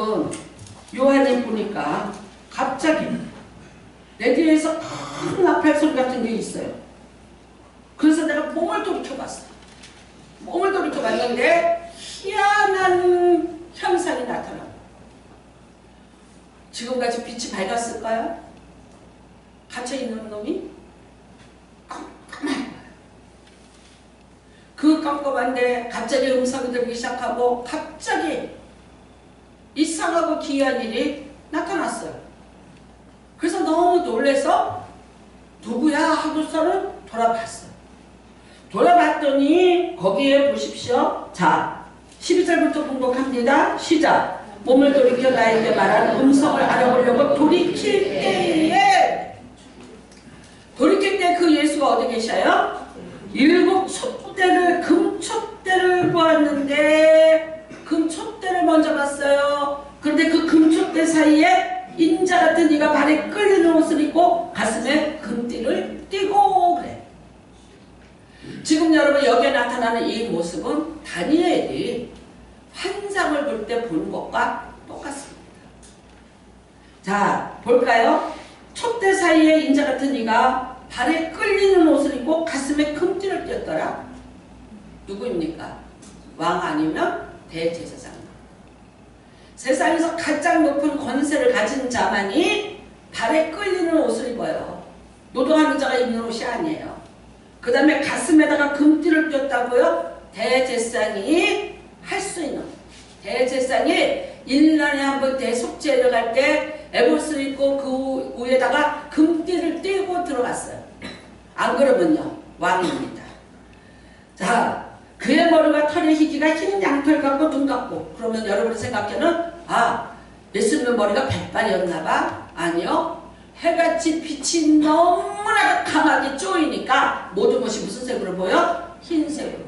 여러분 요한이 보니까 갑자기 내 뒤에서 큰 나팔 소리 같은 게 있어요. 그래서 내가 몸을 돌이켜봤어. 몸을 돌이켜봤는데 희한한 현상이 나타나고, 지금까지 빛이 밝았을까요? 갇혀있는 놈이 깜깜한 거예요. 그 깜깜한데 갑자기 음성이 들리기 시작하고 갑자기 이상하고 기이한 일이 나타났어요. 그래서 너무 놀라서 누구야 하고서는 돌아봤어요. 돌아봤더니 거기에 보십시오. 자, 12절부터 공독합니다. 시작. 몸을 돌이켜 나에게 말한 음성을 알아보려고 돌이킬 때에, 돌이킬 때 그 예수가 어디 계셔요? 7 촛대를, 금촛대를 보았는데 금촛대를 먼저 봤어요. 그런데 그 금촛대 사이에 인자 같은 이가 발에 끌리는 옷을 입고 가슴에 금띠를 띠고 그래. 지금 여러분 여기에 나타나는 이 모습은 다니엘이 환상을 볼 때 본 것과 똑같습니다. 자, 볼까요? 촛대 사이에 인자 같은 이가 발에 끌리는 옷을 입고 가슴에 금띠를 띄었더라. 누구입니까? 왕 아니면 대제사장. 세상에서 가장 높은 권세를 가진 자만이 발에 끌리는 옷을 입어요. 노동하는 자가 입는 옷이 아니에요. 그 다음에 가슴에다가 금띠를 띄었다고요? 대제사장이 할 수 있는, 대제사장이 1년에 한 번 대속제를 갈 때 에봇을 입고 그 위에다가 금띠를 띄고 들어갔어요. 안 그러면요 왕입니다. 자, 그의 머리가 털의 희기가 흰 양털 같고 눈 같고. 그러면 여러분이 생각하는, 아, 예수님의 머리가 백발이었나봐? 아니요. 해같이 빛이 너무나 강하게 쪼이니까 모든 것이 무슨 색으로 보여? 흰색으로.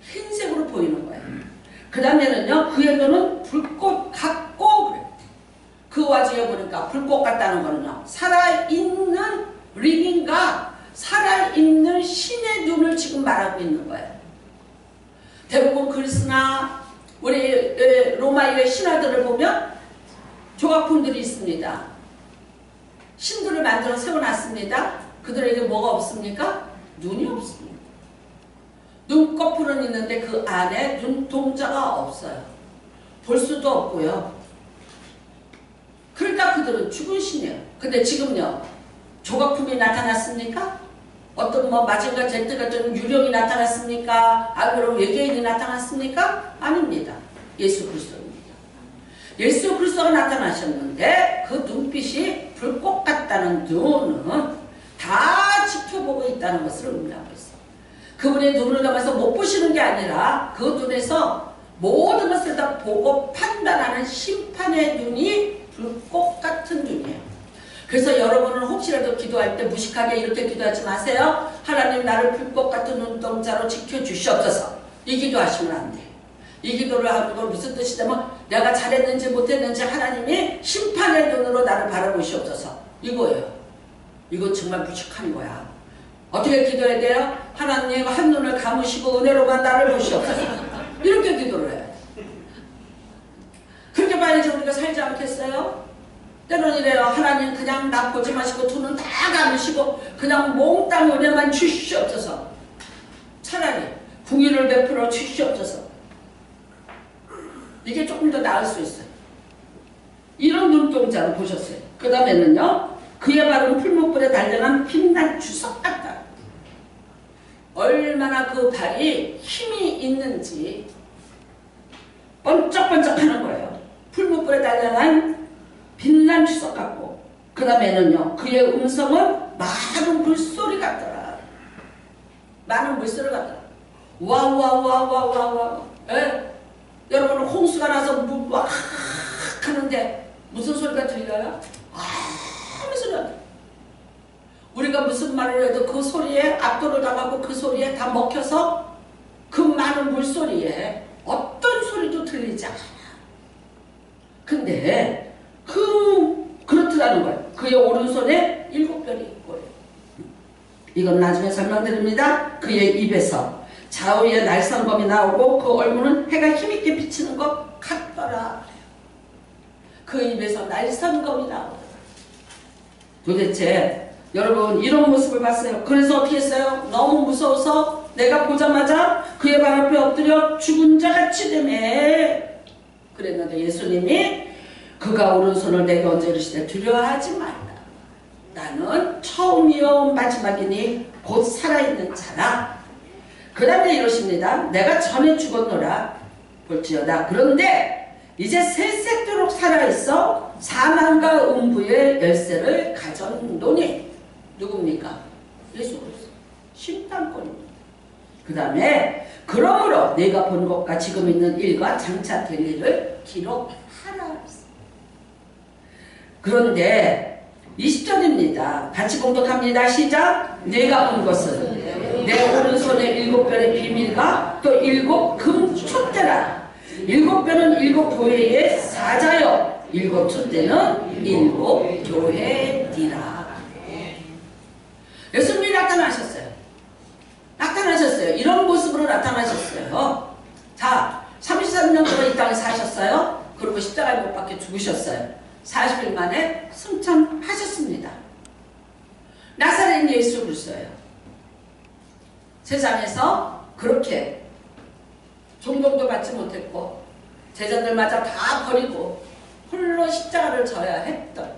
흰색으로 보이는 거예요. 그 다음에는요, 그의 눈은 불꽃 같고 그래. 그 와중에 보니까 불꽃 같다는 거는요, 살아있는 리빙과 살아있는 신의 눈을 지금 말하고 있는 거예요. 대부분 그리스나 우리 로마의 신화들을 보면 조각품들이 있습니다. 신들을 만들어 세워놨습니다. 그들에게 뭐가 없습니까? 눈이 없습니다. 눈꺼풀은 있는데 그 안에 눈동자가 없어요. 볼 수도 없고요. 그러니까 그들은 죽은 신이에요. 근데 지금요, 조각품이 나타났습니까? 어떤 뭐 마징가 제트 같은 유령이 나타났습니까? 아, 그럼 외계인이 나타났습니까? 아닙니다. 예수 그리스도입니다. 예수 그리스도가 나타나셨는데 그 눈빛이 불꽃 같다는 눈은 다 지켜보고 있다는 것을 의미하고 있어요. 그분의 눈을 감아서 못 보시는 게 아니라 그 눈에서 모든 것을 다 보고 판단하는 심판의 눈이 불꽃 같은 눈이에요. 그래서 여러분은 혹시라도 기도할 때 무식하게 이렇게 기도하지 마세요. 하나님, 나를 불꽃 같은 눈동자로 지켜주시옵소서. 이 기도하시면 안 돼요. 이 기도를 하고 무슨 뜻이냐면 내가 잘했는지 못했는지 하나님이 심판의 눈으로 나를 바라보시옵소서. 이거예요. 이거 정말 무식한 거야. 어떻게 기도해야 돼요? 하나님, 한눈을 감으시고 은혜로만 나를 보시옵소서. 이렇게 기도를 해야 돼. 그렇게 봐야지 우리가 살지 않겠어요? 때로는 이래요. 하나님, 그냥 나 보지 마시고 두 눈 다 감으시고 그냥 몽땅 은혜만 주시옵소서. 차라리 궁의를 베풀어 주시옵소서. 이게 조금 더 나을 수 있어요. 이런 눈동자로 보셨어요. 그 다음에는요, 그의 발은 풀무불에 단련한 빛난 주석 같다. 얼마나 그 발이 힘이 있는지 번쩍번쩍 하는 거예요. 풀무불에 단련한 빛난 주석 같고, 그 다음에는요, 그의 음성은 많은 물소리 같더라. 많은 물소리 같더라. 와와와와와와. 여러분은 홍수가 나서 물 막 하는데 무슨 소리가 들려요? 아무 소리가 안 들려요. 우리가 무슨 말을 해도 그 소리에 압도를 당하고 그 소리에 다 먹혀서 그 많은 물소리에 어떤 소리도 들리지 않아요. 근데 그렇더라는 거예요. 그의 오른손에 7별이 있고, 이건 나중에 설명드립니다. 그의 입에서 좌우의 날성검이 나오고 그 얼굴은 해가 힘있게 비치는 것 같더라. 그 입에서 날선검이 나오더라. 도대체 여러분 이런 모습을 봤어요. 그래서 어떻게 했어요? 너무 무서워서 내가 보자마자 그의 발 앞에 엎드려 죽은 자같이 되네. 그랬는데 예수님이 그가 오른손을 내게 얹어 이르시되 두려워하지 말라. 나는 처음이요 마지막이니 곧 살아있는 자라. 그 다음에 이러십니다. 내가 전에 죽었노라 볼지어다. 그런데 이제 새색도록 살아있어 사망과 음부의 열쇠를 가졌노니. 누굽니까? 예수 그리스도. 심판권입니다. 그 다음에 그러므로 내가 본 것과 지금 있는 일과 장차 될 일을 기록하라. 그런데 20절입니다. 같이 공독합니다. 시작. 내가 본 것은 내 오른손에 7별의 비밀과 또 7 금촛대라. 7별은 7 교회의 사자요 7 촛대는 7 교회니라. 예수님이 나타나셨어요. 나타나셨어요. 이런 모습으로 나타나셨어요. 자, 33년 동안 이 땅에 사셨어요. 그리고 십자가에 못 박혀 죽으셨어요. 40일 만에 승천하셨습니다. 나사렛 예수 그리스도예요. 세상에서 그렇게 존경도 받지 못했고 제자들마저 다 버리고 홀로 십자가를 져야 했던,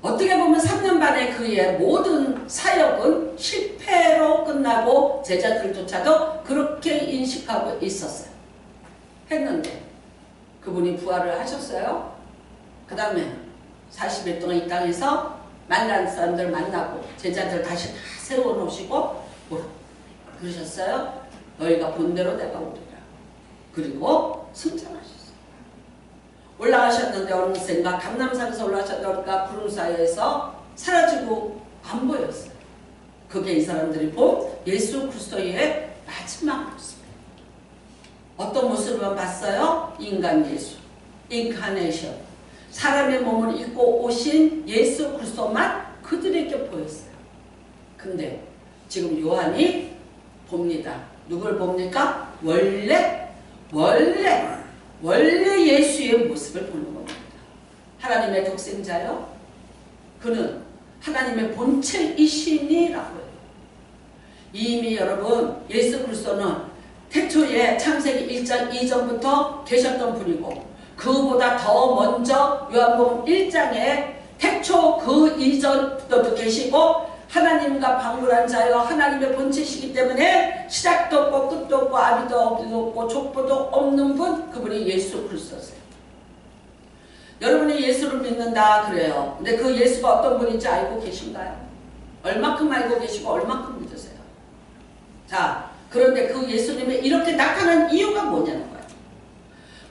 어떻게 보면 3년 반의 그의 모든 사역은 실패로 끝나고 제자들조차도 그렇게 인식하고 있었어요. 했는데 그분이 부활을 하셨어요. 그 다음에 40일 동안 이 땅에서 만난 사람들 만나고 제자들 다시 다 세워놓으시고 그러셨어요. 너희가 본대로 내가 오리라. 그리고 승천하셨어요. 올라가셨는데 어느샌가 감람산에서 올라가셨다니까 구름 사이에서 사라지고 안 보였어요. 그게 이 사람들이 본 예수 그리스도의 마지막 모습이에요. 어떤 모습을 봤어요? 인간 예수, 인카네이션. 사람의 몸을 입고 오신 예수 그리스도만 그들에게 보였어요. 근데 지금 요한이 봅니다. 누굴 봅니까? 원래 예수의 모습을 보는 겁니다. 하나님의 독생자요. 그는 하나님의 본체이시니라고 해요. 이미 여러분 예수 그리스도는 태초에 창세기 1장 2절부터 계셨던 분이고, 그보다 더 먼저 요한복음 1장에 태초 그 이전부터도 계시고 하나님과 방불한 자여 하나님의 본체시기 때문에 시작도 없고 끝도 없고 아비도 없고 족보도 없는 분, 그분이 예수 그리스도세요. 여러분이 예수를 믿는다 그래요. 근데 그 예수가 어떤 분인지 알고 계신가요? 얼마큼 알고 계시고 얼마큼 믿으세요? 자, 그런데 그 예수님이 이렇게 나타난 이유가 뭐냐는 거예요.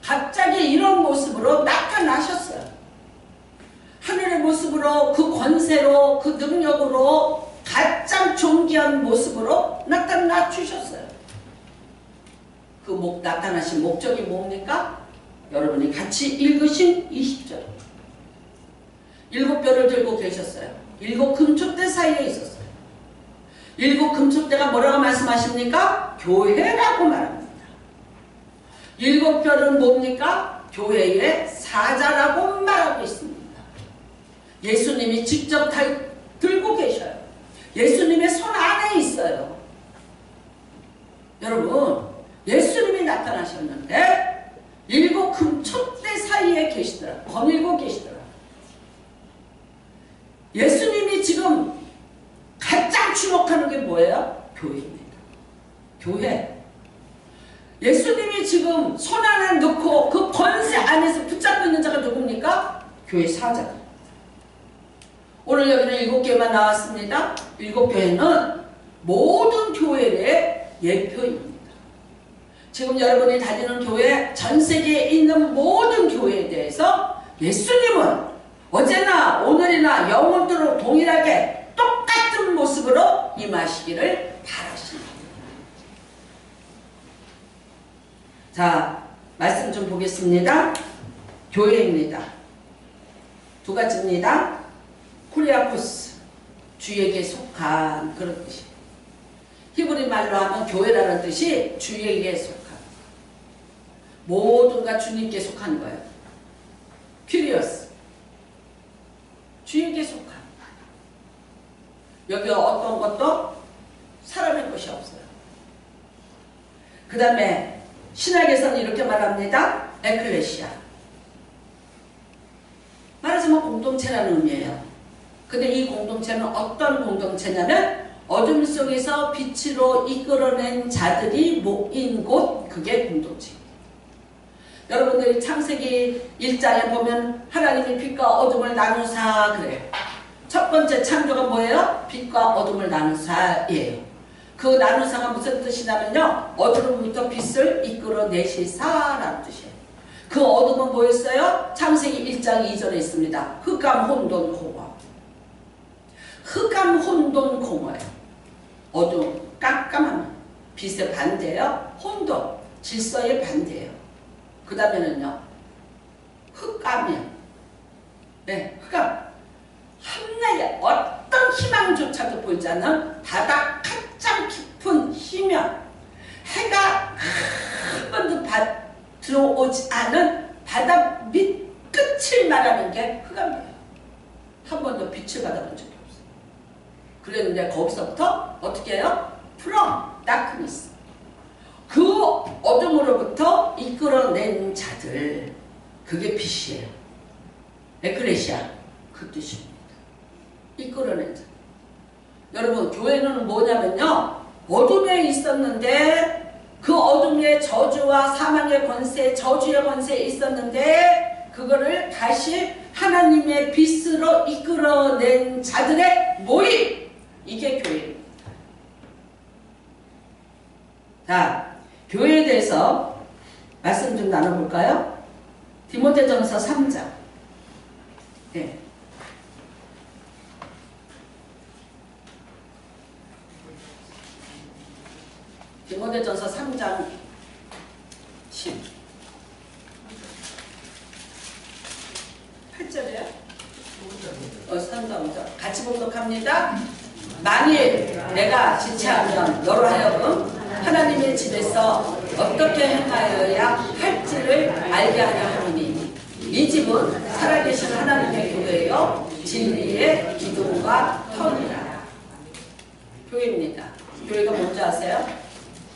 갑자기 이런 모습으로 나타나셨어요. 하늘의 모습으로, 그 권세로, 그 능력으로 가장 존귀한 모습으로 나타나 주셨어요. 그 나타나신 목적이 뭡니까? 여러분이 같이 읽으신 20절. 7별을 들고 계셨어요. 7 금촛대 사이에 있었어요. 7 금촛대가 뭐라고 말씀하십니까? 교회라고 말합니다. 7별은 뭡니까? 교회의 사자라고 말하고 있습니다. 예수님이 직접 들고 계셔요. 예수님의 손 안에 있어요. 여러분, 예수님이 나타나셨는데 7 금촛대 사이에 계시더라. 거닐고 계시더라. 예수님이 지금 가장 주목하는 게 뭐예요? 교회입니다. 교회. 예수님이 지금 손 안에 넣고 그 권세 안에서 붙잡고 있는 자가 누굽니까? 교회 사자가. 오늘 여기는 7개만 나왔습니다. 7교회는 모든 교회의 예표입니다. 지금 여러분이 다니는 교회, 전 세계에 있는 모든 교회에 대해서 예수님은 어제나 오늘이나 영원토록 동일하게 똑같은 모습으로 임하시기를 바라십니다. 자, 말씀 좀 보겠습니다. 교회입니다. 2가지입니다. 쿠리아코스, 주에게 속한, 그런 뜻이. 히브리 말로 하면 교회라는 뜻이 주에게 속한, 모든가 주님께 속한 거예요. 큐리어스. 주에게 속한. 여기 어떤 것도 사람의 것이 없어요. 그 다음에 신학에서는 이렇게 말합니다. 에클레시아. 말하자면 공동체라는 의미예요. 근데 이 공동체는 어떤 공동체냐면 어둠 속에서 빛으로 이끌어낸 자들이 모인 곳, 그게 공동체입니다. 여러분들이 창세기 1장에 보면 하나님이 빛과 어둠을 나누사 그래요. 첫 번째 창조가 뭐예요? 빛과 어둠을 나누사예요. 그 나누사가 무슨 뜻이냐면요, 어둠으로부터 빛을 이끌어내시사라는 뜻이에요. 그 어둠은 뭐였어요? 창세기 1장 2절에 있습니다. 흑암, 혼돈, 공허. 흑암, 혼돈, 공허예요. 어둠, 깜깜함, 빛의 반대예요. 혼돈, 질서의 반대예요. 그 다음에는요, 흑암이에요. 네, 흑암. 한나의 어떤 희망조차도 보이지 않는 바다 가장 깊은 희명, 해가 한 번도 들어오지 않은 바다 밑 끝을 말하는 게 흑암이에요. 한 번도 빛을 받아본 적이 없어요. 그랬는데 거기서부터 어떻게 해요? From darkness. 그 어둠으로부터 이끌어낸 자들, 그게 빛이에요. 에클레시아, 그 뜻입니다. 이끌어낸 자. 여러분, 교회는 뭐냐면요, 어둠에 있었는데 그 어둠의 저주와 사망의 권세, 저주의 권세에 있었는데 그거를 다시 하나님의 빛으로 이끌어낸 자들의 모임, 이게 교회입니다. 자, 교회에 대해서 말씀 좀 나눠볼까요? 디모데전서 3장. 네. 디모데전서 3장 10. 8절이에요? 3장 5절. 같이 봉독합니다. 만일 내가 지체하면 너로 하여금 하나님의 집에서 어떻게 행하여야 할지를 알게 하려 하노니 이 집은 살아계신 하나님의 교회요 진리의 기둥과 터이라. 교회입니다. 교회가 뭔지 아세요?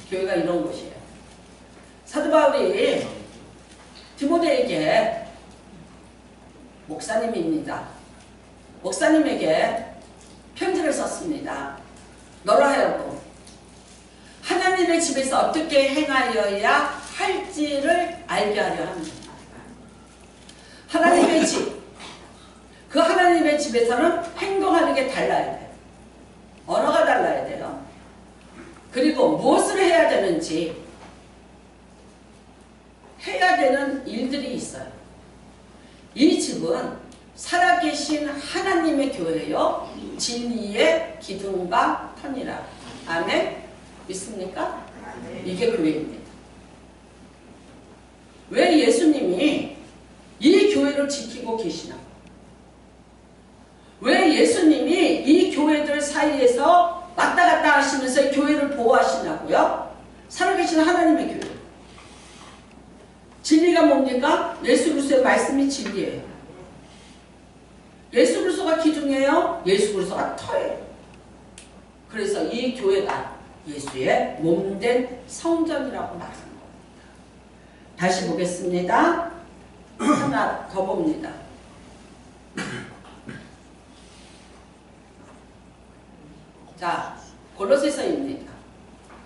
교회가 이런 곳이에요. 사도 바울이 디모데에게, 목사님입니다. 목사님에게 편지를 썼습니다. 너로 하여금 하나님의 집에서 어떻게 행하여야 할지를 알게 하려 합니다. 하나님의 집, 그 하나님의 집에서는 행동하는 게 달라야 돼요. 언어가 달라야 돼요. 그리고 무엇을 해야 되는지, 해야 되는 일들이 있어요. 이 집은 살아계신 하나님의 교회요 진리의 기둥과 터니라. 아멘? 믿습니까? 이게 교회입니다. 왜 예수님이 이 교회를 지키고 계시나? 왜 예수님이 이 교회들 사이에서 왔다 갔다 하시면서 이 교회를 보호하시냐고요? 살아계신 하나님의 교회. 진리가 뭡니까? 예수 그리스도의 말씀이 진리예요. 예수 그리스도가 기둥이에요. 예수 그리스도가 터예요. 그래서 이 교회가 예수의 몸된 성전이라고 말하는 겁니다. 다시 보겠습니다. 하나 더 봅니다. 자, 골로새서입니다.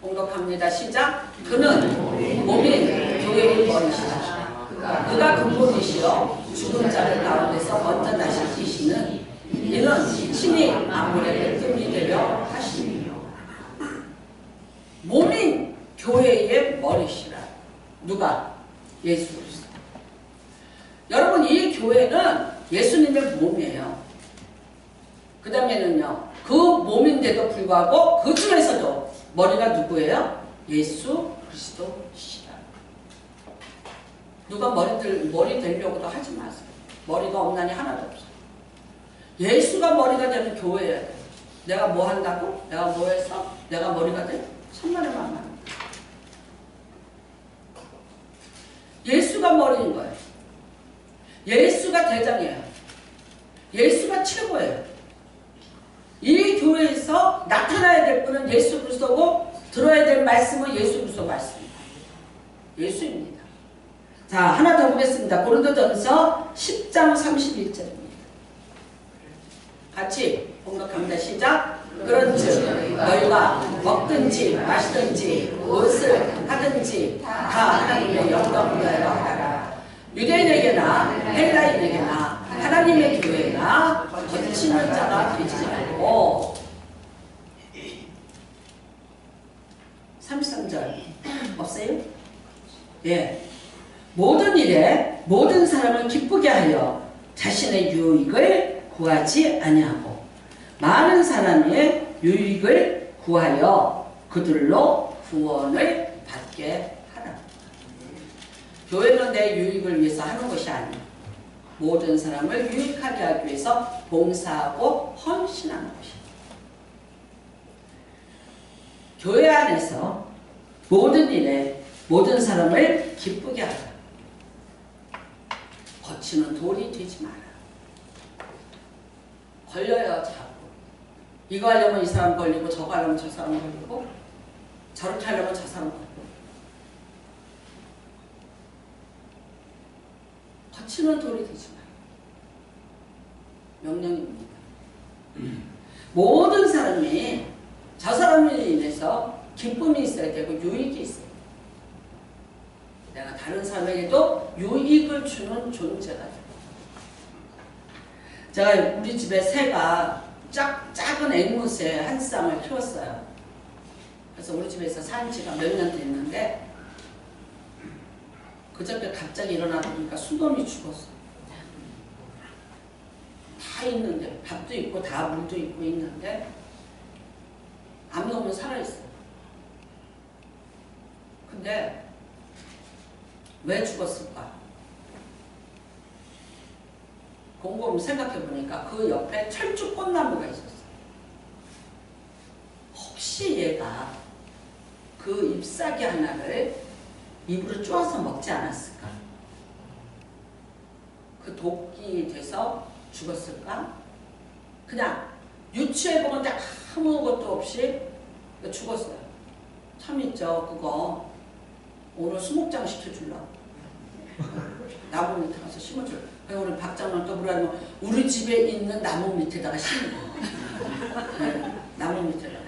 공독합니다. 시작. 그는 몸이 교회의 머리시다. 그가 근본이시여 죽은 자들 가운데서 먼저 나시키시는 이는 친히 만물의 뜸이 되려 하시니요. 몸인 교회의 머리시라. 누가? 예수 그리스도. 여러분, 이 교회는 예수님의 몸이에요. 그 다음에는요, 그 몸인데도 불구하고 그 중에서도 머리가 누구예요? 예수 그리스도시라. 누가 머리 되려고도 하지 마세요. 머리가 없나니 하나도 없어요. 예수가 머리가 되는 교회여야 돼요. 내가 뭐 한다고? 내가 뭐 해서? 내가 머리가 돼? 천만의 만만. 예수가 머리인 거예요. 예수가 대장이에요. 예수가 최고예요. 이 교회에서 나타나야 될 분은 예수 그리스도고 들어야 될 말씀은 예수 그리스도 말씀입니다. 예수입니다. 자, 하나 더 보겠습니다. 고린도전서 10장 31절입니다. 같이 공격합니다. 시작. 그런즉 너희가 먹든지 마시든지 무엇을 하든지 다 하나님의 영광을 위하여 하라. 유대인에게나 헬라인에게나 하나님의 교회나 거치는 자가 되지 말고. 33절 없어요? 예. 모든 일에 모든 사람을 기쁘게 하여 자신의 유익을 구하지 아니하고 많은 사람의 유익을 구하여 그들로 구원을 받게 하라. 교회는 내 유익을 위해서 하는 것이 아니에요. 모든 사람을 유익하게 하기 위해서 봉사하고 헌신하는 것이에요. 교회 안에서 모든 일에 모든 사람을 기쁘게 하라. 거치는 돌이 되지 마라. 걸려요, 자꾸. 이거 하려면 이 사람 걸리고 저거 하려면 저 사람 걸리고 저렇게 하려면 저 사람 걸리고. 거치는 돌이 되지 마라. 명령입니다. 모든 사람이 저 사람으로 인해서 기쁨이 있어야 되고 유익이 있어야 돼요. 내가 다른 사람에게도 유익을 주는 존재가 돼요. 제가 우리 집에 새가 작은 앵무새 한 쌍을 키웠어요. 그래서 우리 집에서 산 지가 몇 년 됐는데 그저께 갑자기 일어나다 보니까 수놈이 죽었어. 다 있는데 밥도 있고 다 물도 있고 있는데 암놈은 살아있어요. 근데 왜 죽었을까? 곰곰이 생각해보니까 그 옆에 철쭉 꽃나무가 있었어요. 혹시 얘가 그 잎사귀 하나를 입으로 쪼아서 먹지 않았을까? 그 독이 돼서 죽었을까? 그냥 유추해보면 아무것도 없이 죽었어요. 참 있죠, 그거. 오늘 수목장 시켜주려고. 나무 밑에 가서 심어줘. 우리 박장만 또 뭐라면 우리 집에 있는 나무 밑에다가 심는 거. 네, 나무 밑에다가.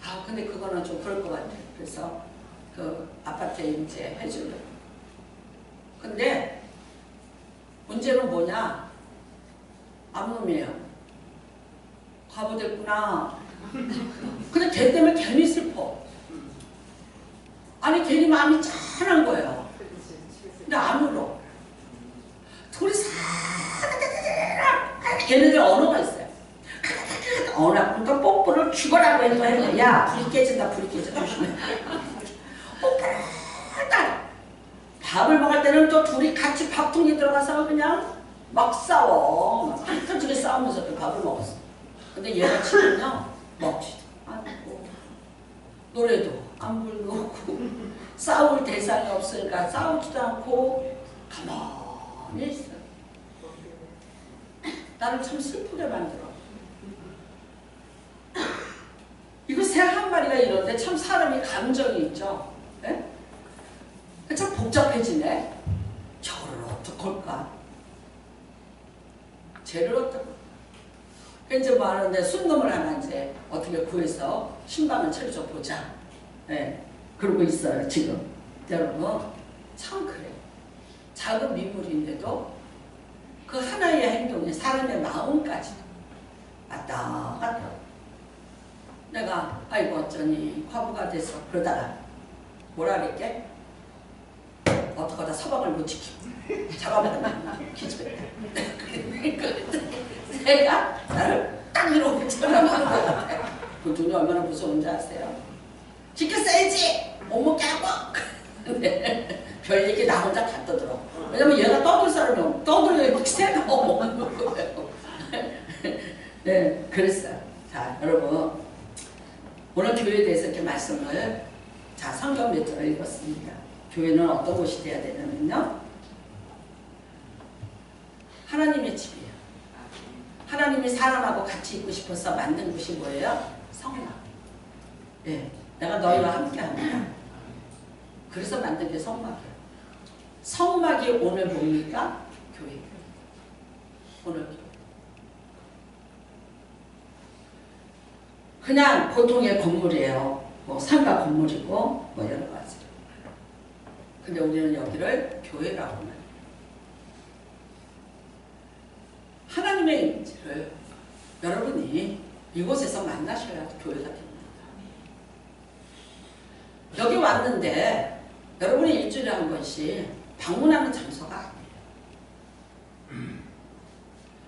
아, 근데 그거는 좀 그럴 것 같아요. 그래서 그 아파트에 이제 해주려고. 근데 문제는 뭐냐? 암놈이에요. 과부 됐구나. 근데 걔 때문에 괜히 슬퍼. 아니 괜히 마음이 짠한 거예요. 근데 안 울어. 둘이 얘네들 언어가 있어요. 언어가 그러니까 뽀뽀를 죽어라고 해도 해요. 야 불이 깨진다 불이 깨져 조심해. 뽀뽀를 밥을 먹을 때는 또 둘이 같이 밥통에 들어가서 그냥 막 싸워. 막 터지게 싸우면서 또 밥을 먹었어. 근데 얘가 지금요 먹지도 않고 노래도 안 부르고 싸울 대상이 없으니까 싸우지도 않고 가만히 있어요. 나를 참 슬프게 만들어. 이거 새 한 마리가 이런데 참 사람이 감정이 있죠. 네? 참 복잡해지네. 저거를 어떡할까? 쟤를 어떡할까? 이제 뭐 하는데 순놈을 하나 이제 어떻게 구해서 신방을 차려줘 보자. 네. 그러고 있어요 지금. 여러분 참 그래요. 작은 미물인데도 그 하나의 행동이 사람의 마음까지 왔다 갔다. 내가 아이고 어쩌니 과부가 돼서 그러다가 뭐라 그랬게? 어떡하다 서방을 못 지키고 잡아먹으면 기집애다. 내가 나를 딱 이러고 쳐다보는 것 같아요. 그 눈이 얼마나 무서운지 아세요? 지켰어야지! 어머 까고! 근데 별 얘기 나 혼자 다 떠들어. 왜냐면 얘가 떠들 사람이 없고 떠들어야 새가 먹는 거예요. 네, 그랬어요. 자, 여러분 오늘 교회에 대해서 이렇게 말씀을 자 성경 몇 절을 읽었습니다. 교회는 어떤 곳이 돼야 되냐면요. 하나님의 집이에요. 하나님이 사람하고 같이 있고 싶어서 만든 곳이 뭐예요? 성막. 예, 내가 너희와 함께 합니다. 그래서 만든 게 성막이에요. 성막이 오늘 뭡니까? 교회. 오늘 교회. 그냥 보통의 건물이에요. 뭐 상가 건물이고 뭐 여러 가지. 근데 우리는 여기를 교회라고 합니다. 하나님의 임재를 여러분이 이곳에서 만나셔야 교회가 됩니다. 여기 왔는데 여러분이 일주일에 한 번씩 방문하는 장소가 아니에요.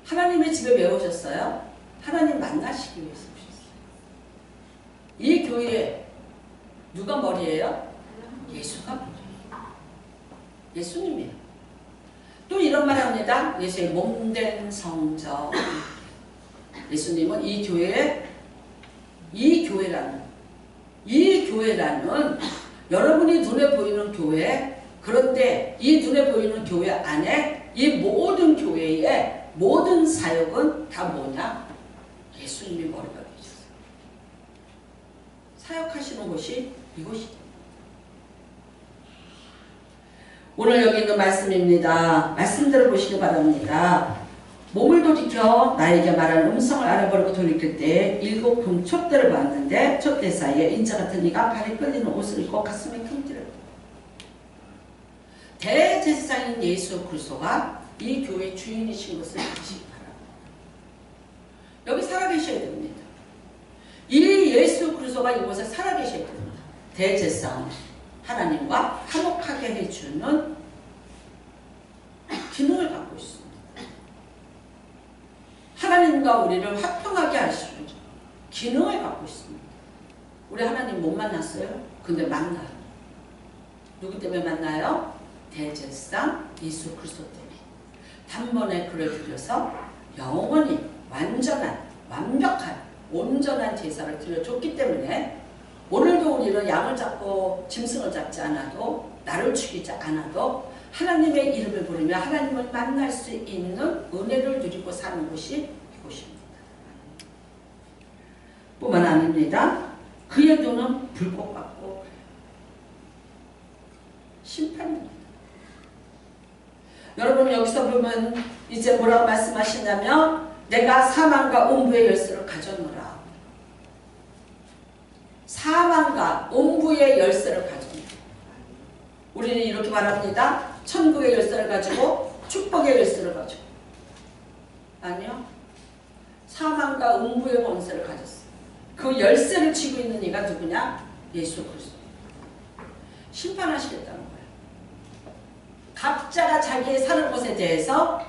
하나님의 집에 왜 오셨어요? 하나님 만나시기 위해서 오셨어요. 이 교회에 누가 머리예요? 예수가 머리예요. 예수님이에요. 또 이런 말 합니다. 예수의 몸된 성전. 예수님은 이 교회라는 여러분이 눈에 보이는 교회, 그런데 이 눈에 보이는 교회 안에 이 모든 교회의 모든 사역은 다 뭐냐? 예수님이 머리가 되셨어요. 사역하시는 곳이 이곳이죠. 오늘 여기 있는 말씀입니다. 말씀 들어보시기 바랍니다. 몸을 돌이켜 나에게 말하는 음성을 알아버리고 돌이킬 때 7 금촛대를 봤는데 촛대 사이에 인자 같은 이가 발이 끌리는 옷을 입고 가슴에 금띠를 대제사장인 예수 그리스도가 이 교회의 주인이신 것을 아시기 바랍니다. 여기 살아계셔야 됩니다. 이 예수 그리스도가 이곳에 살아계셔야 됩니다. 대제사장 하나님과 화목하게 해주는 기능을 갖고 있습니다. 하나님과 우리를 화평하게 할 수 있는 기능을 갖고 있습니다. 우리 하나님 못 만났어요? 근데 만나요. 누구 때문에 만나요? 대제사장 예수 그리스도 때문에. 단번에 그를 들여서 영원히 완전한, 완벽한, 온전한 제사를 드려줬기 때문에 오늘도 우리는 양을 잡고 짐승을 잡지 않아도 나를 죽이지 않아도 하나님의 이름을 부르며 하나님을 만날 수 있는 은혜를 누리고 사는 곳이 이곳입니다. 뿐만 아닙니다. 그의 눈은 불꽃 같고 심판입니다. 여러분 여기서 보면 이제 뭐라고 말씀하시냐면 내가 사망과 음부의 열쇠를 가졌노라. 사망과 음부의 열쇠를 가집니다. 우리는 이렇게 말합니다. 천국의 열쇠를 가지고 축복의 열쇠를 가지고. 아니요. 사망과 음부의 권세를 가졌어요. 그 열쇠를 쥐고 있는 이가 누구냐? 예수 그리스도. 심판하시겠다는 거예요. 각자가 자기의 사는 것에 대해서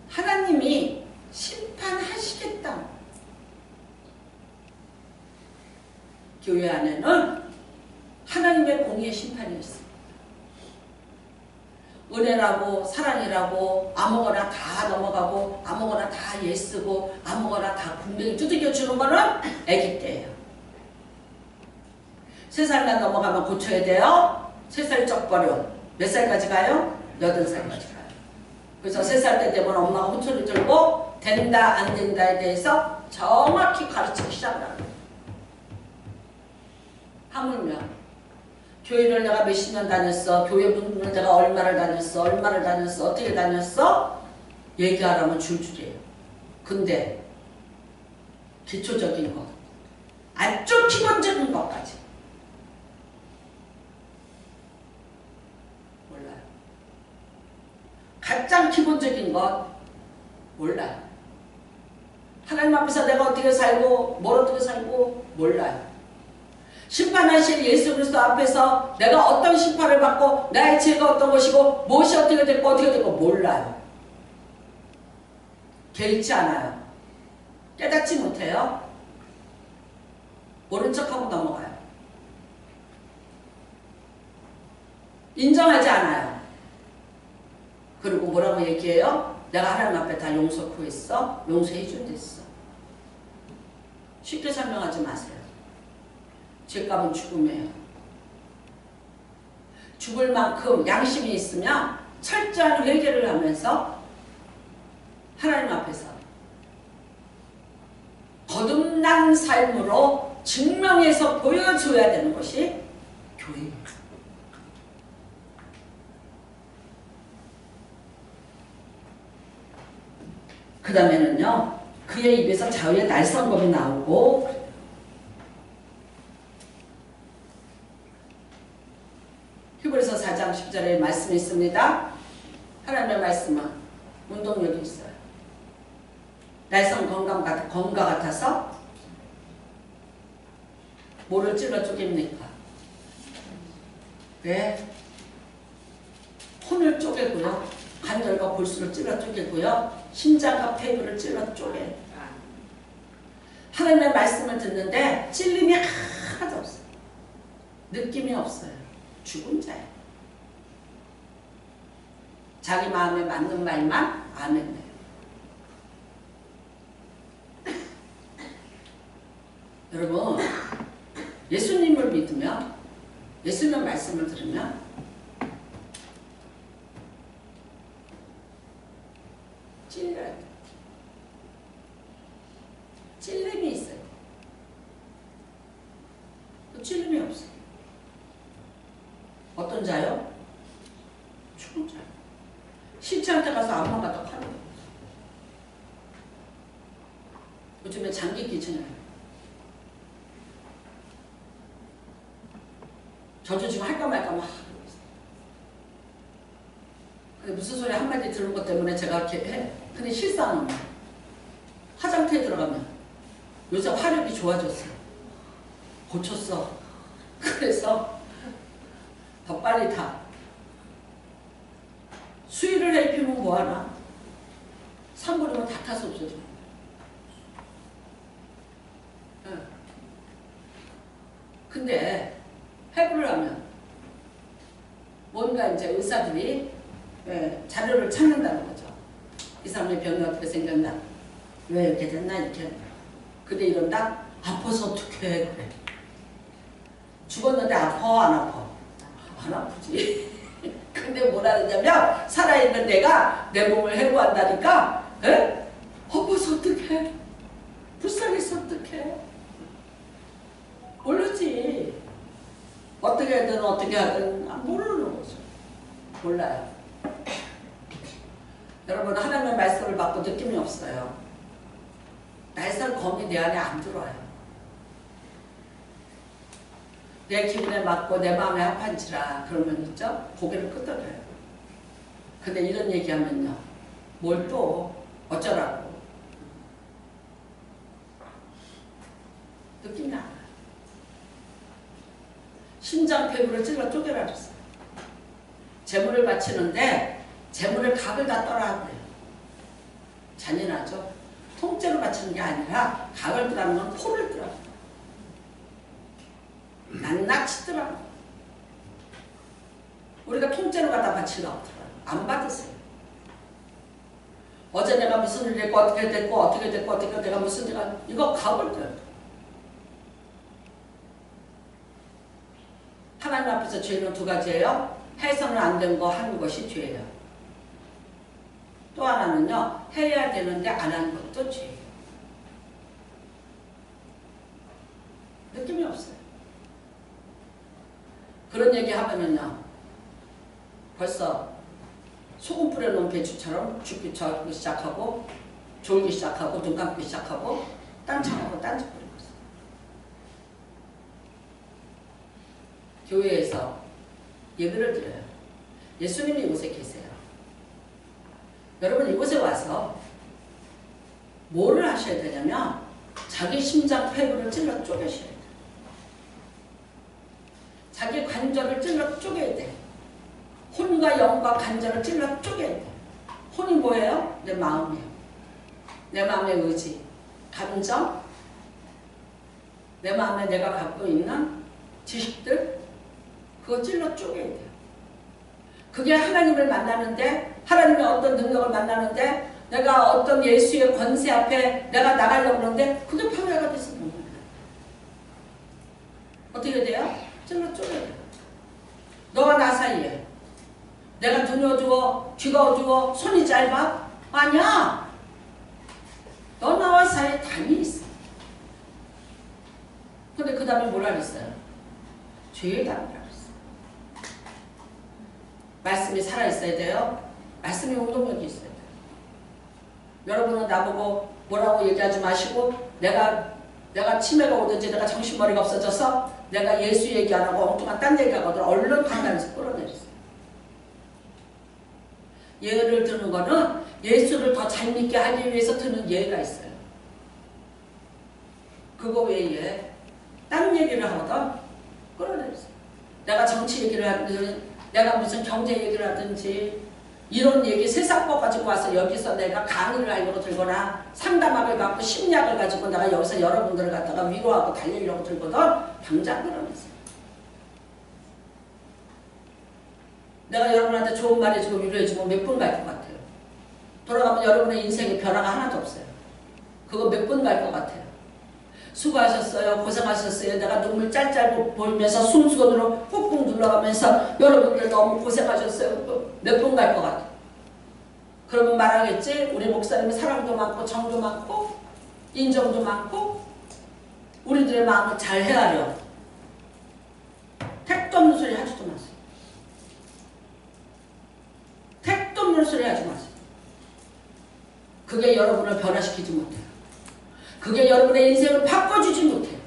하나님이 심판하시겠다는 거예요. 교회 안에는 하나님의 공의의 심판이 있습니다. 은혜라고 사랑이라고 아무거나 다 넘어가고 아무거나 다 예쓰고 아무거나 다 분명히 두들겨 주는 거는 아기 때예요. 3살만 넘어가면 고쳐야 돼요. 3살 쩍버려. 몇 살까지 가요? 8살까지 가요. 그래서 3살 때 되면 엄마가 호초를 들고 된다 안 된다에 대해서 정확히 가르치기 시작합니다. 하물며 교회를 내가 몇십 년 다녔어. 교회 분을 내가 얼마를 다녔어. 어떻게 다녔어? 얘기하라면 줄줄이에요. 근데 기초적인 것, 아주 기본적인 것까지 몰라요. 가장 기본적인 것 몰라요. 하나님 앞에서 내가 어떻게 살고 뭘 어떻게 살고 몰라요. 심판하실 예수 그리스도 앞에서 내가 어떤 심판을 받고 나의 죄가 어떤 것이고 무엇이 어떻게 됐고 몰라요. 개의치 않아요. 깨닫지 못해요. 모른 척하고 넘어가요. 인정하지 않아요. 그리고 뭐라고 얘기해요? 내가 하나님 앞에 다 용서 구했어. 용서해 준댔어. 쉽게 설명하지 마세요. 죄값은 죽음이에요. 죽을 만큼 양심이 있으면 철저한 회개를 하면서 하나님 앞에서 거듭난 삶으로 증명해서 보여줘야 되는 것이 교회입니다. 그 다음에는요, 그의 입에서 좌우의 날성검이 나오고, 히브리서 4장 10절에 말씀이 있습니다. 하나님의 말씀은 운동력이 있어요. 날성검과 같아서 뭐를 찔러 쪼갭니까? 왜? 혼을 쪼개고요. 관절과 골수를 찔러 쪼개고요. 심장과 폐부를 찔러 쪼개요. 하나님의 말씀을 듣는데 찔림이 하나도 없어요. 느낌이 없어요. 죽은 자예요. 자기 마음에 맞는 말만 아멘해요. 여러분, 예수님을 믿으면, 예수님의 말씀을 들으면 찔려야 돼. 찔림이 있어요. 또 찔림이 없어요. 어떤 자요? 죽은 자요. 시체한테 가서 암만 갖다 파는 거예요. 요즘에 장기 기증이에요. 저도 지금 할까 말까 막 하고 있어요. 근데 무슨 소리 한마디 들은 것 때문에 제가 이렇게 해. 근데 실상은 화장터에 들어가면 요새 화력이 좋아졌어요. 고쳤어. 그래서 더 빨리 타. 수위를 해피면 뭐하나? 3분이면 다 타서 없어져. 근데 해부를 하면 뭔가 이제 의사들이 자료를 찾는다는 거죠. 이 사람의 병이 어떻게 생겼나? 왜 이렇게 됐나? 이렇게. 근데 이런다? 아파서 어떡해. 그래. 죽었는데 아파? 안 아파? 안 아프지. 근데 뭐라 그러냐면 살아있는 내가 내 몸을 해부한다니까 아파서 어떡해. 불쌍해서 어떡해. 모르지. 어떻게 하든 모르는 거죠. 몰라요. 여러분, 하나님의 말씀을 받고 느낌이 없어요. 날성검이 내 안에 안 들어와요. 내 기분에 맞고 내 마음에 합한지라 그러면 있죠? 고개를 끄덕여요. 근데 이런 얘기하면요. 뭘 또 어쩌라고. 느낌이 안 와요. 심장 폐부를 찔러 쪼개라 그랬어요. 재물을 바치는데 재물을 각을 다 떠라 그래요. 잔인하죠? 통째로 바치는 게 아니라 각을 뜨라는 건 포를 뜨라. 낱낱이 뜨라. 우리가 통째로 갖다 바치려고 하더라고요. 안 받으세요. 어제 내가 무슨 일 했고 어떻게 됐고 내가 무슨 일가 이거 각을 떠요. 하나님 앞에서 죄는 두 가지예요. 해서는 안 된 거 하는 것이 죄예요. 또 하나는요. 해야 되는데 안 하는 것도 죄예요. 느낌이 없어요. 그런 얘기 하면은요. 벌써 소금 뿌려놓은 배추처럼 죽기 시작하고 졸기 시작하고 눈 감기 시작하고 딴청하고 딴청 뿌리고 있어요. 교회에서 예배를 드려요. 예수님이 이곳에 계세요. 여러분 이곳에 와서 뭐를 하셔야 되냐면 자기 심장 폐부를 찔러 쪼개셔야 돼요. 자기 관절을 찔러 쪼개야 돼. 혼과 영과 관절을 찔러 쪼개야 돼. 혼이 뭐예요? 내 마음이에요. 내 마음의 의지, 감정, 내 마음에 내가 갖고 있는 지식들, 그거 찔러 쪼개야 돼요. 그게 하나님을 만나는데, 하나님의 어떤 능력을 만나는데, 내가 어떤 예수의 권세 앞에 내가 나가려고 그러는데, 그게 방해가 돼서 못 나가요. 어떻게 돼요? 찔러 쪼개야 돼요. 너와 나 사이에 내가 눈이 어두워, 귀가 어두워, 손이 짧아? 아니야. 너 나와 사이에 담이 있어. 근데 그 다음에 뭐라 그랬어요? 죄의 담이라 그랬어요. 말씀이 살아있어야 돼요. 말씀이 운동력이 있어야 돼요. 여러분은 나보고 뭐라고 얘기하지 마시고 내가 치매가 오든지 내가 정신머리가 없어져서 내가 예수 얘기 안 하고 엉뚱한 딴 얘기하거든 얼른 판단해서 끌어내렸어요. 예를 드는 거는 예수를 더 잘 믿게 하기 위해서 드는 예가 있어요. 그거 외에 딴 얘기를 하거든 끌어내렸어요. 내가 정치 얘기를 하든지 내가 무슨 경제 얘기를 하든지 이런 얘기 세상 거 가지고 와서 여기서 내가 강의를 하려고 들거나 상담학을 갖고 심리학을 가지고 내가 여기서 여러분들을 갖다가 위로하고 달리려고 들거든 당장 끌어냈어요. 내가 여러분한테 좋은 말 해주고 위로해주고 몇 분 갈 것 같아요? 돌아가면 여러분의 인생에 변화가 하나도 없어요. 그거 몇 분 갈 것 같아요? 수고하셨어요. 고생하셨어요. 내가 눈물 짤짤 보이면서 숨수건으로 꾹꾹 눌러가면서 여러분들 너무 고생하셨어요. 몇 분 갈 것 같아요? 그러면 말하겠지? 우리 목사님은 사랑도 많고 정도 많고 인정도 많고 우리들의 마음을 잘 헤아려. 택도 없는 소리 하지도 마세요. 택도 없는 소리 하지 마세요. 그게 여러분을 변화시키지 못해요. 그게 여러분의 인생을 바꿔주지 못해요.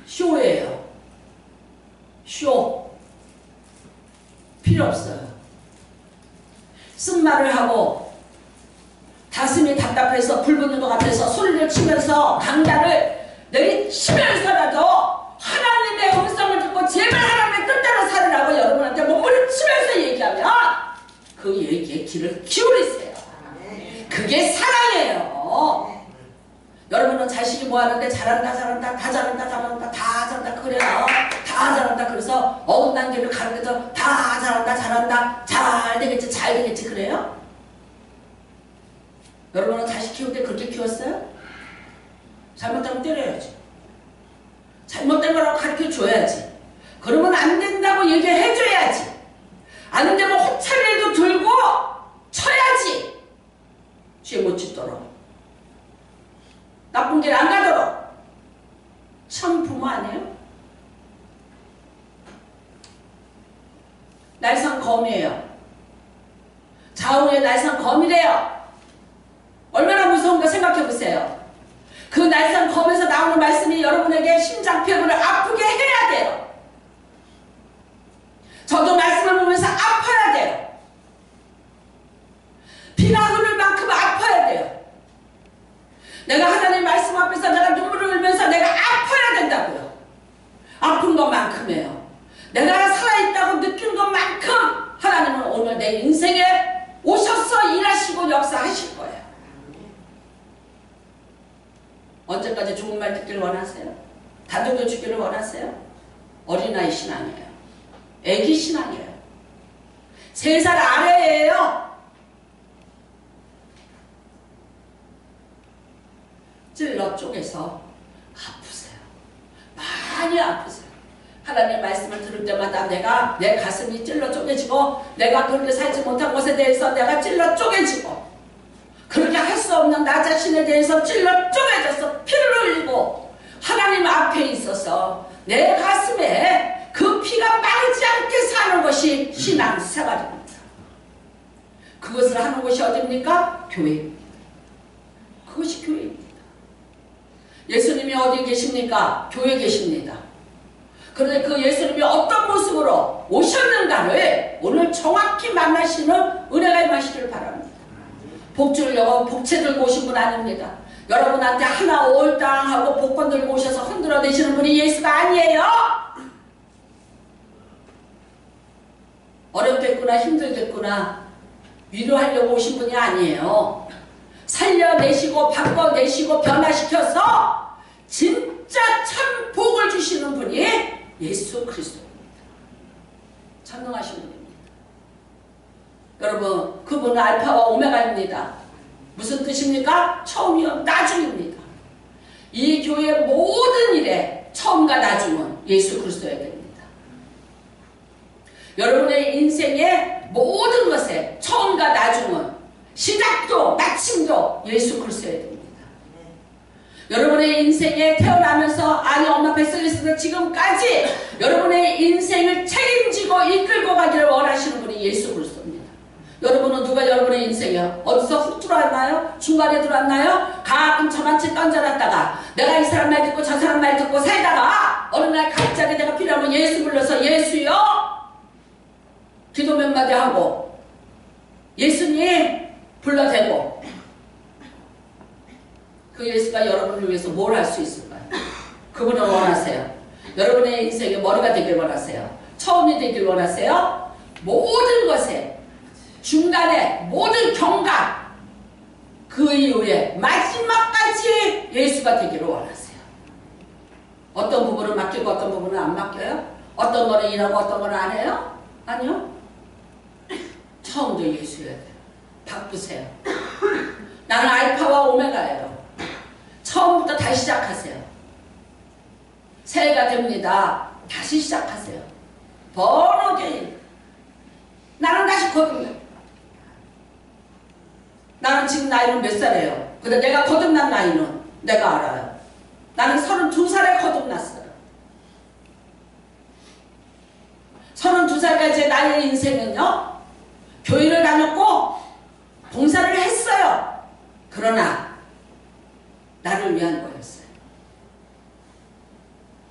쇼예요. 쇼. 필요 없어요. 쓴말을 하고 가슴이 답답해서 불 붙는 것 같아서 소리를 치면서 강단을 내리치면서라도 하나님의 음성을 듣고 제발 하나님의 뜻대로 살으라고 여러분한테 몸부림치면서 얘기하면 그 얘기에 귀를 기울이세요. 그게 사랑이에요. 여러분은 자식이 뭐 하는데 잘한다 잘한다 다 잘한다 잘한다 다 잘한다 그래요. 다 잘한다 그래서 어긋난 길을 가르쳐서 다 잘한다 잘한다 잘 되겠지 잘 되겠지 그래요? 여러분은 자식 키울 때 그렇게 키웠어요? 잘못하면 때려야지. 잘못된 거라고 가르쳐줘야지. 그러면 안 된다고 얘기해줘야지. 안 되면 호차리도 들고 쳐야지. 죄 못 짓도록. 나쁜 길 안 가도록. 참 부모 아니에요? 날선 검이에요. 좌우의 날선 검이래요. 얼마나 무서운가 생각해보세요. 그 날선 검에서 나오는 말씀이 여러분에게 심장폐부를 아프게 해야 돼요. 저도 말씀을 보면서 아파야 돼요. 피가 흐를 만큼 아파야 돼요. 내가 하나님 말씀 앞에서 내가 눈물을 흘리면서 내가 아파야 된다고요. 아픈 것만큼이에요. 내가 살아있다고 느낀 것만큼 하나님은 오늘 내 인생에 오셔서 일하시고 역사하실 거예요. 언제까지 좋은 말 듣기를 원하세요? 다독여 주기를 원하세요? 어린아이 신앙이에요. 애기 신앙이에요. 3살 아래예요. 찔러 쪼개서 아프세요. 많이 아프세요. 하나님 말씀을 들을 때마다 내 가슴이 찔러 쪼개지고 내가 그렇게 살지 못한 것에 대해서 내가 찔러 쪼개지고 그렇게 할 수 없는 나 자신에 대해서 찔러 쪼개져서 피를 흘리고 하나님 앞에 있어서 내 가슴에 그 피가 마르지 않게 사는 것이 신앙생활입니다. 그것을 하는 곳이 어디입니까? 교회입니다. 그것이 교회입니다. 예수님이 어디 계십니까? 교회에 계십니다. 그런데 그 예수님이 어떤 모습으로 오셨는가를 오늘 정확히 만나시는 은혜가 임하시기를 바랍니다. 복 주려고 복채 들고 오신 분 아닙니다. 여러분한테 하나 올당하고 복권 들고 오셔서 흔들어대시는 분이 예수가 아니에요. 어렵겠구나 힘들겠구나 위로하려고 오신 분이 아니에요. 살려내시고 바꿔내시고 변화시켜서 진짜 참 복을 주시는 분이 예수 그리스도입니다. 전능하신 분입니다. 여러분 그분은 알파와 오메가입니다. 무슨 뜻입니까? 처음이요 나중입니다. 이 교회의 모든 일에 처음과 나중은 예수 그리스도여야 됩니다. 여러분의 인생의 모든 것에 처음과 나중은 시작도 마침도 예수 그리스도여야 됩니다. 여러분의 인생에 태어나면서 아니 엄마 뱃속에서 지금까지 여러분의 인생을 책임지고 이끌고 가기를 원하시는 분이 예수 그리스도입니다. 여러분은 누가 여러분의 인생이요? 어디서 훅 들어왔나요? 중간에 들어왔나요? 가끔 저만치 던져놨다가 내가 이 사람 말 듣고 저 사람 말 듣고 살다가 어느 날 갑자기 내가 필요하면 예수 불러서 예수요? 기도 몇 마디 하고 예수님 불러대고 그 예수가 여러분을 위해서 뭘 할 수 있을까요? 그분을 원하세요. 여러분의 인생에 머리가 되길 원하세요. 처음이 되길 원하세요. 모든 것에 중간에 모든 경각 그 이후에 마지막까지 예수가 되기를 원하세요. 어떤 부분을 맡기고 어떤 부분은 안 맡겨요? 어떤 거는 일하고 어떤 거는 안 해요? 아니요. 처음도 예수여야 돼요. 바꾸세요. 나는 알파와 오메가예요. 처음부터 다시 시작하세요. 새해가 됩니다. 다시 시작하세요. 번호게임. 나는 다시 거듭나. 나는 지금 나이는 몇 살이에요? 근데 내가 거듭난 나이는 내가 알아요. 나는 32살에 거듭났어요. 32살까지의 나의 인생은요, 교회를 다녔고 봉사를 했어요. 그러나 나를 위한 거였어요.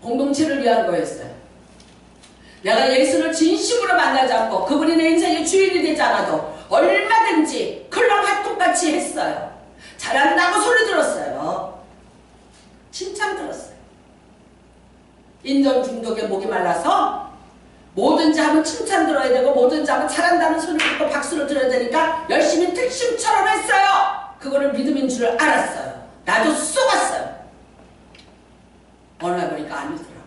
공동체를 위한 거였어요. 내가 예수를 진심으로 만나지 않고 그분이 내 인생의 주인이 되지 않아도 얼마든지 클럽 활동같이 했어요. 잘한다고 소리 들었어요. 칭찬 들었어요. 인전 중독에 목이 말라서 뭐든지 하면 칭찬 들어야 되고 뭐든지 하면 잘한다는 소리 듣고 박수를 들어야 되니까 열심히 특심처럼 했어요. 그거를 믿음인 줄 알았어요. 나도 속았어요. 어느 날 보니까 아니더라고.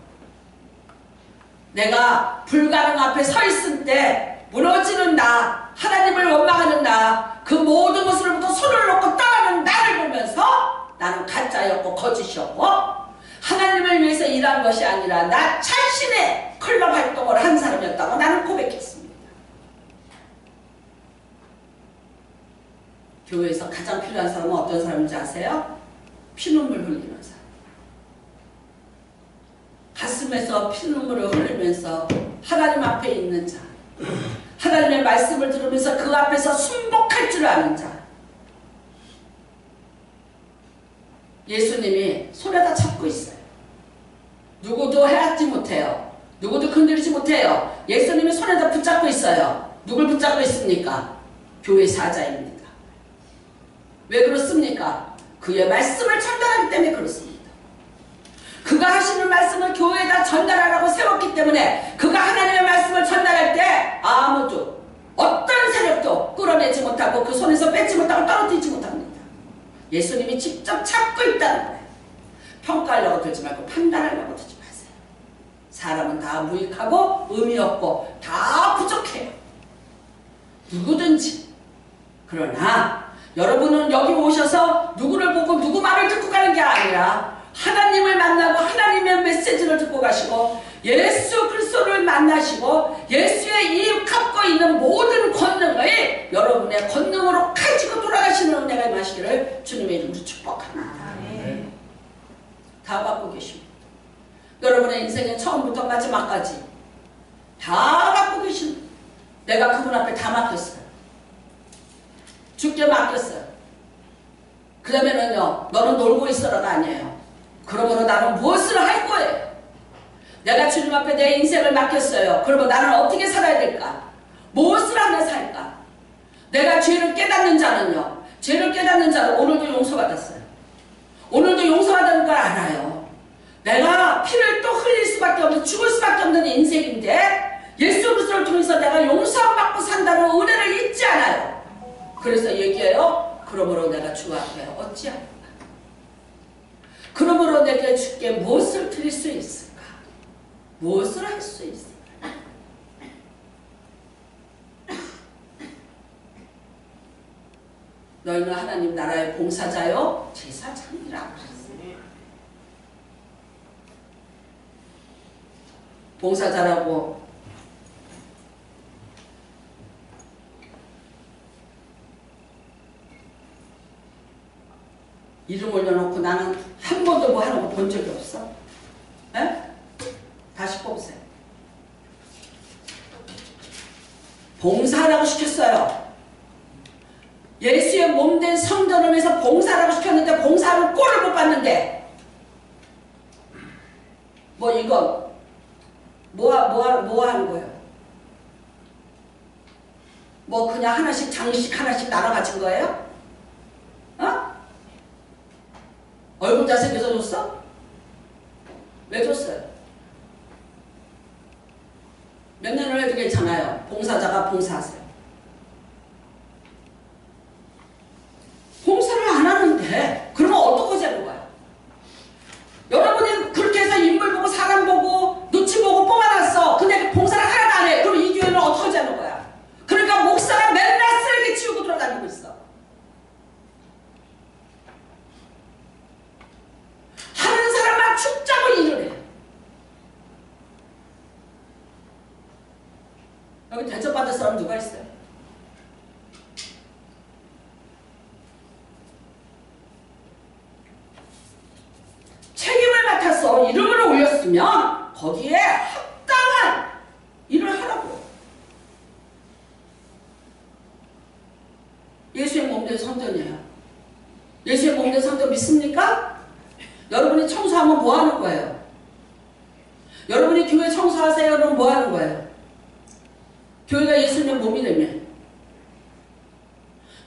내가 불가능 앞에 서 있을 때 무너지는 나, 하나님을 원망하는 나, 그 모든 것으로부터 손을 놓고 떠나는 나를 보면서 나는 가짜였고 거짓이었고 하나님을 위해서 일한 것이 아니라 나 자신의 클럽 활동을 한 사람이었다고 나는 고백했습니다. 교회에서 가장 필요한 사람은 어떤 사람인지 아세요? 피눈물 흘리는 사람. 가슴에서 피눈물을 흘리면서 하나님 앞에 있는 자, 하나님의 말씀을 들으면서 그 앞에서 순복할 줄 아는 자. 예수님이 손에다 잡고 있어요. 누구도 해하지 못해요. 누구도 건드리지 못해요. 예수님이 손에다 붙잡고 있어요. 누굴 붙잡고 있습니까? 교회 사자입니다. 왜 그렇습니까? 그의 말씀을 전달하기 때문에 그렇습니다. 그가 하시는 말씀을 교회에다 전달하라고 세웠기 때문에 그가 하나님의 말씀을 전달할 때 아무도 어떤 세력도 끌어내지 못하고 그 손에서 뺏지 못하고 떨어뜨리지 못합니다. 예수님이 직접 잡고 있다는 거예요. 평가하려고 들지 말고 판단하려고 들지 마세요. 사람은 다 무익하고 의미 없고 다 부족해요. 누구든지. 그러나 여러분은 여기 오셔서 누구를 보고 누구 말을 듣고 가는 게 아니라 하나님을 만나고 하나님의 메시지를 듣고 가시고 예수 그리스도를 만나시고 예수의 이 갖고 있는 모든 권능을 여러분의 권능으로 가지고 돌아가시는 은혜가 임하시기를 주님의 이름으로 축복합니다. 다 갖고 계십니다. 여러분의 인생의 처음부터 마지막까지 다 갖고 계십니다. 내가 그분 앞에 다 맡겼어요. 주께 맡겼어요. 그 다음에는요, 너는 놀고 있어라가 아니에요. 그러므로 나는 무엇을 할 거예요? 내가 주님 앞에 내 인생을 맡겼어요. 그러면 나는 어떻게 살아야 될까? 무엇을 하며 살까? 내가 죄를 깨닫는 자는요, 죄를 깨닫는 자는 오늘도 용서받았어요. 오늘도 용서받은 걸 알아요. 내가 피를 또 흘릴 수밖에 없는, 죽을 수밖에 없는 인생인데 예수 그리스도를 통해서 내가 용서받고 산다는 은혜를 잊지 않아요. 그래서 얘기해요. 그러므로 내가 주 앞에 어찌할까? 그러므로 내가 주께 무엇을 드릴 수 있을까? 무엇을 할 수 있을까? 너희는 하나님 나라의 봉사자요 제사장이라고 하셨어요. 봉사자라고 이름 올려놓고 나는 한 번도 뭐 하는 거 본 적이 없어. 에? 다시 뽑으세요. 봉사라고 시켰어요. 예수의 몸된 성전을 위해서 봉사라고 시켰는데 봉사하는 꼴을 못 봤는데 뭐 이거 뭐 하는 거예요? 뭐 그냥 하나씩 장식 하나씩 나눠 바친 거예요? 어? 얼굴 잘생겨서 줬어? 왜 줬어요? 몇 년을 해도 괜찮아요. 봉사자가 봉사하세요. 봉사를 안 하는데 그러면 어떻게 하는 거야? 여러분이 그렇게 해서 인물 보고 사람 보고 눈치 보고 뽑아놨어. 근데 봉사를 하나도 안 해. 그럼 이 교회는 어떻게 하는 거야? 그러니까 목사가 맨날 쓰레기 치우고 돌아다니고 있어. 하는 사람만 죽자고 일을 해. 여기 대접받을 사람 누가 있어요? 책임을 맡아서 이름을 올렸으면 거기에 합당한 일을 하라고. 예수의 몸된 성전이에요. 예수의 몸된 성전 믿습니까? 여러분이 청소하면 뭐 하는 거예요? 여러분이 교회 청소하세요. 그럼 뭐 하는 거예요? 교회가 예수님의 몸이라면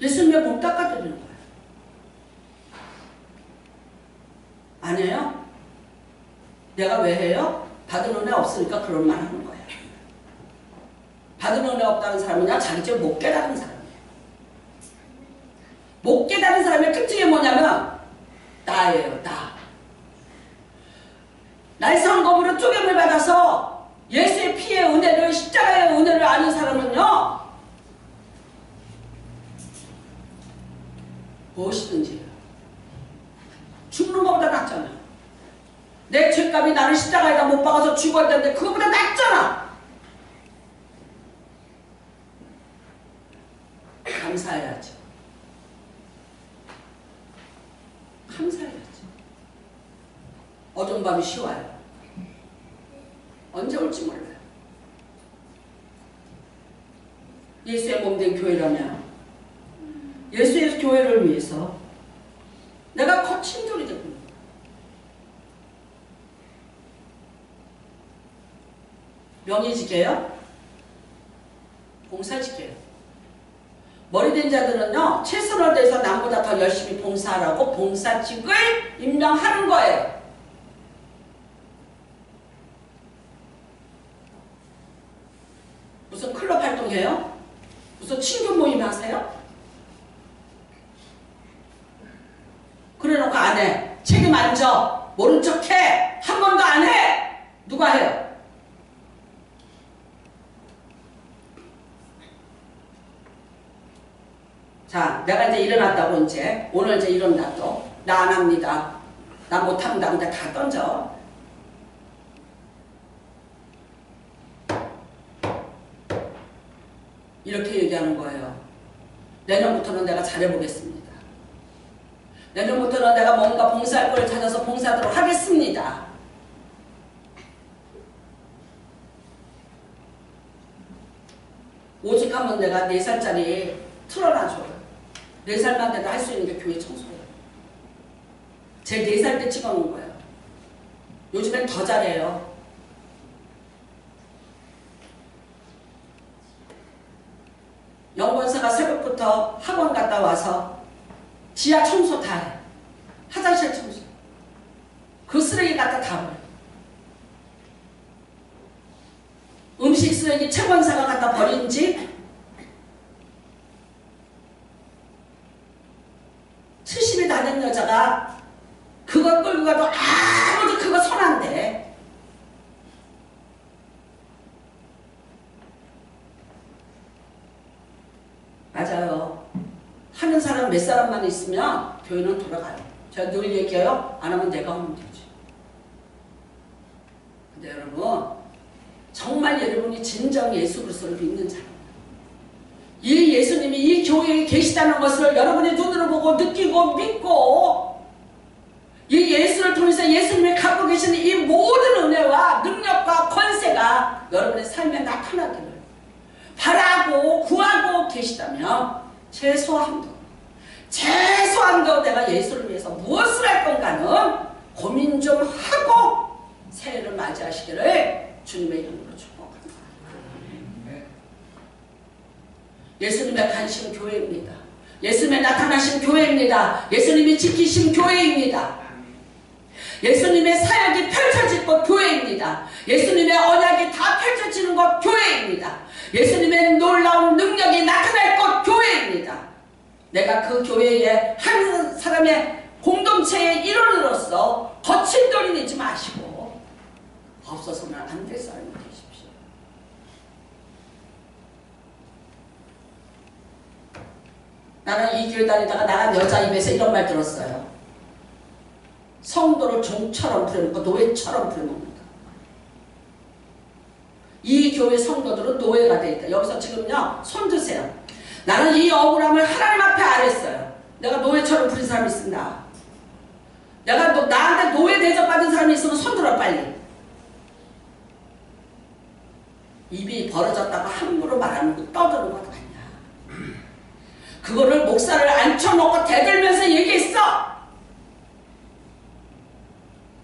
예수님의 몸 닦아드리는 거예요. 아니에요? 내가 왜 해요? 받은 은혜 없으니까 그런 말 하는 거예요. 받은 은혜 없다는 사람은요, 자기 죄 못 깨달은 사람이에요. 못 깨달은 사람의 특징이 뭐냐면 나예요, 나. 날 성검으로 쪼개물 받아서 예수의 피의 은혜를, 십자가의 은혜를 아는 사람은요, 무엇이든지 해요. 죽는 것보다 낫잖아. 내 죄값이 나를 십자가에다 못 박아서 죽었는데 그거보다 낫잖아. 감사해야지. 감사해야지. 어두운 밤이 쉬워요. 언제 올지 몰라요. 예수의 몸된 교회라면 예수의 교회를 위해서 내가 거친 돌이 되고 명예지게요? 봉사지게요. 머리된 자들은요, 최선을 다해서 남보다 더 열심히 봉사하라고 봉사직을 임명하는 거예요. 무슨 클럽 활동해요? 무슨 친구 모임 하세요? 그래놓고 안 해. 책임 안 져. 모른 척 해. 한 번도 안 해. 누가 해요? 자, 내가 이제 일어났다고 이제 오늘 이제 일어났다 또 나 안 합니다. 나 못합니다. 근데 다 던져. 이렇게 얘기하는 거예요. 내년부터는 내가 잘해보겠습니다. 내년부터는 내가 뭔가 봉사할 걸 찾아서 봉사하도록 하겠습니다. 오직 하면 내가 4살짜리 틀어놔줘요. 4살만 돼도 할 수 있는 게 교회 청소예요. 제 4살 때 찍어놓은 거예요. 요즘엔 더 잘해요. 영권사가 새벽부터 학원 갔다 와서 지하 청소 다 해. 화장실 청소. 그 쓰레기 갖다 다 버려. 음식 쓰레기 채권사가 갖다 버린 지 70이 다 된 여자가 그걸 끌고 가도 아무도 그거 손 안 대. 맞아요. 하는 사람 몇 사람만 있으면 교회는 돌아가요. 제가 늘 얘기해요. 안 하면 내가 하면 되지. 근데 여러분, 정말 여러분이 진정 예수 그리스도를 믿는 사람, 이 예수님이 이 교회에 계시다는 것을 여러분의 눈으로 보고 느끼고 믿고 이 예수를 통해서 예수님이 갖고 계시는 이 모든 은혜와 능력과 권세가 여러분의 삶에 나타나기를 바라고 구하고 계시다면 최소한도 내가 예수를 위해서 무엇을 할 건가는 고민 좀 하고 새해를 맞이하시기를 주님의 이름으로 축복합니다. 예수님의 간신 교회입니다. 예수님의 나타나신 교회입니다. 예수님이 지키신 교회입니다. 예수님의 사역이 펼쳐질 곳 교회입니다. 예수님의 언약이 다 펼쳐지는 곳 교회입니다. 예수님의 놀라운 능력이 나타날 곳 교회입니다. 내가 그 교회의 한 사람의 공동체의 일원으로서 거친 돌이 되지 마시고 없어서는 안 될 사람이 되십시오. 나는 이 교회 다니다가 나간 여자 입에서 이런 말 들었어요. 성도를 종처럼 부려놓고 노예처럼 부려놓는다. 이 교회 성도들은 노예가 되어 있다. 여기서 지금요 손 드세요. 나는 이 억울함을 하나님 앞에 아랬어요. 내가 노예처럼 부린 사람이 있습니다. 내가 나한테 노예 대접받은 사람이 있으면 손 들어 빨리. 입이 벌어졌다고 함부로 말하는 거 떠드는 것 아니야. 그거를 목사를 앉혀놓고 대들면서 얘기했어.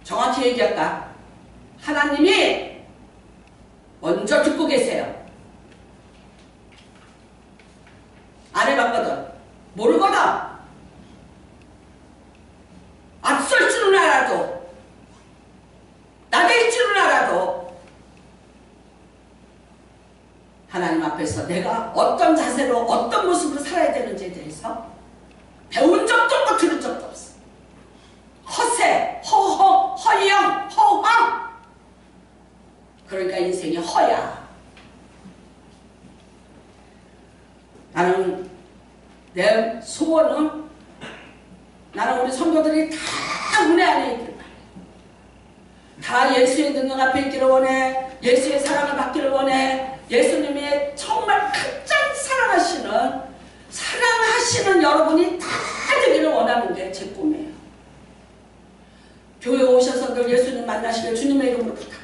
정확히 얘기할까? 하나님이 먼저 듣고 계세요. 안 해봤거든. 모르거든. 앞설 줄은 알아도 나댈 줄은 알아도 하나님 앞에서 내가 어떤 자세로 어떤 모습으로 살아야 되는지에 대해서 배운 적도 없고 들은 적도 없어. 허세, 허허, 허영, 허황. 그러니까 인생이 허야. 나는 내 소원은 나는 우리 성도들이 다 은혜 안에 있기를 바래. 다 예수의 능력 앞에 있기를 원해. 예수의 사랑을 받기를 원해. 예수님의 정말 가장 사랑하시는 여러분이 다 되기를 원하는 게 제 꿈이에요. 교회 오셔서 늘 예수님 만나시길 주님의 이름으로 부탁드려요.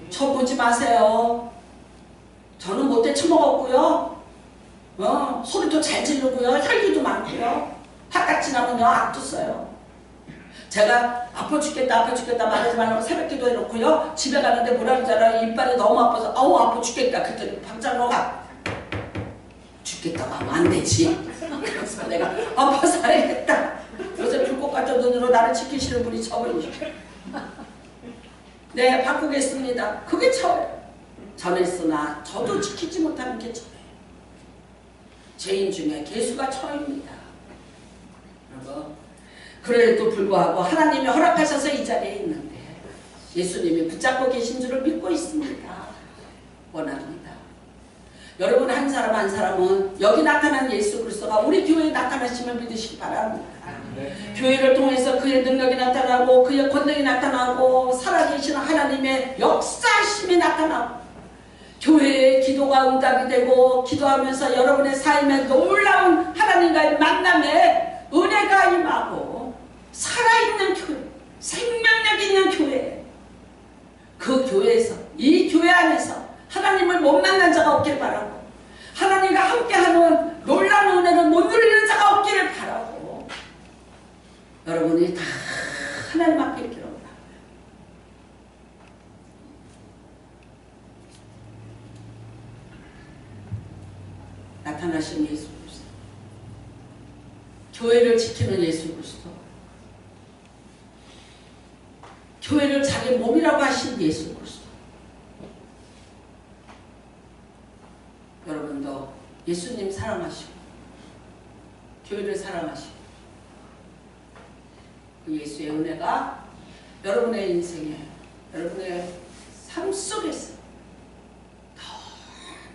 저 보지 마세요. 저는 못돼 처먹었고요. 소리도 잘 지르고요. 혈기도 많고요. 바깥 지나면요 악도 써요. 제가 아파 죽겠다 말하지 말라고 새벽 기도해놓고요. 집에 가는데 뭐라 그러잖아요. 이빨이 너무 아파서 아우 아파 죽겠다. 그랬더니 박장로가 죽겠다고 하면 안 되지. 그래서 내가 아파서 해야겠다. 요새 불꽃 같은 눈으로 나를 지키시는 분이 저분이죠. 네, 바꾸겠습니다. 그게 저예요. 전했으나 저도 지키지 못하는 게 저예요. 죄인 중에 개수가 저입니다. 여러분, 그래도 불구하고 하나님이 허락하셔서 이 자리에 있는데 예수님이 붙잡고 계신 줄을 믿고 있습니다. 원합니다. 여러분 한 사람 한 사람은 여기 나타난 예수 그리스도가 우리 교회에 나타나시면 믿으시기 바랍니다. 교회를 통해서 그의 능력이 나타나고 그의 권능이 나타나고 살아계시는 하나님의 역사심이 나타나고 교회의 기도가 응답이 되고 기도하면서 여러분의 삶에 놀라운 하나님과의 만남에 은혜가 임하고 살아있는 교회, 생명력 있는 교회, 그 교회에서 이 교회 안에서 하나님을 못 만난 자가 없길 바라고 하나님과 함께하는 놀라운 은혜를 못 누리는 자가 없기를 바라고 여러분이 다 하나님 앞에 있기를 원합니다. 나타나신 예수 그리스도, 교회를 지키는 예수 그리스도, 교회를 자기 몸이라고 하신 예수 그리스도. 여러분도 예수님 사랑하시고 교회를 사랑하시고 그 예수의 은혜가 여러분의 인생에 여러분의 삶 속에서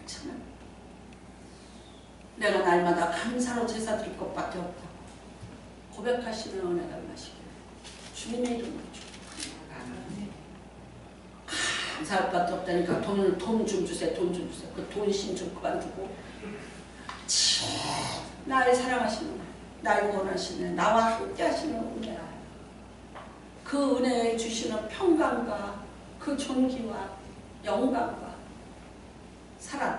넘쳐납니다. 내가 날마다 감사로 제사 드릴 것밖에 없다고 고백하시는 은혜가 임하시기를 주님의 이름으로 축복합니다. 감사할 것도 없다니까 돈 좀 주세요. 돈 좀 주세요. 그 돈심 좀 그만두고 날 사랑하시는 날 원하시는 나와 함께 하시는 은혜라 그 은혜에 주시는 평강과 그 존귀와 영광과 사랑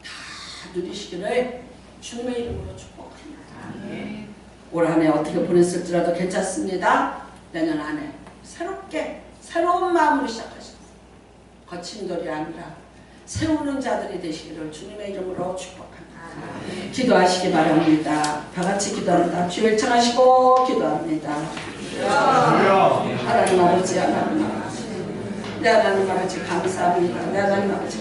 다 누리시기를 주님의 이름으로 축복합니다. 올 한 해 어떻게 보냈을지라도 괜찮습니다. 내년 한 해 새롭게 새로운 마음으로 시작하셨습니다. 거친 돌이 아니라 세우는 자들이 되시기를 주님의 이름으로 축복합니다. 기도하시기 바랍니다. 다 같이 기도합니다. 주여 청하시고 기도합니다. 하나님 아버지, 하나님 아버지, 네 하나님 아버지 감사합니다. 네 하나님 아버지